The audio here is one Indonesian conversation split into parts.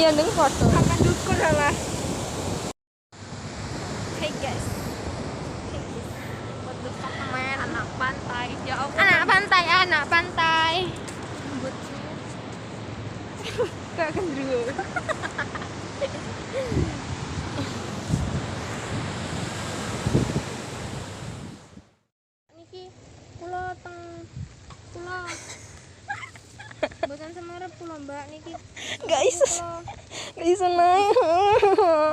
Iya ning foto. Akan dukur lah. Hey guys. What the fuck man? Anak pantai. Ya Allah. Anak pantai. Rambutnya. Kayak gendruwo. Niki pulau Boten Semarang pulau Mbak niki. Gak iso naik.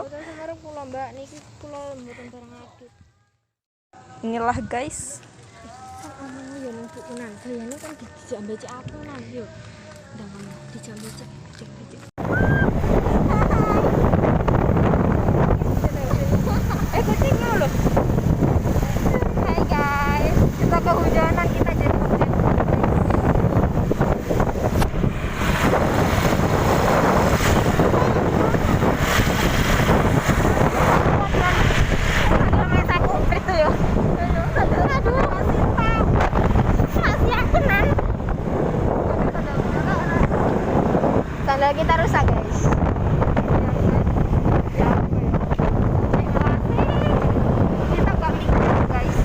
Boten Semarang pulau Mbak niki pulau mboten bareng adit. Inilah guys. Omong ya nang bukunan. Gayane kan dijak becek aku nang yo. Ndang dijak becek. Kucingnya loh. Hai guys, kita kehujanan, kita jadi hujan. Sandal kita rusak guys. Kita gak mikir guys.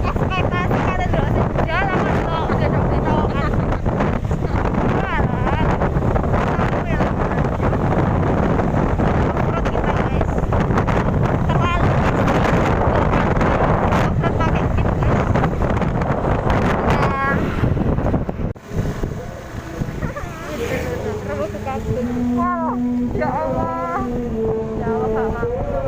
Ekspektasi kata terus jalan kok udah sampai tawakan. Kita guys. Terlalu pakai kit guys. Wow, ya Allah, gak mau.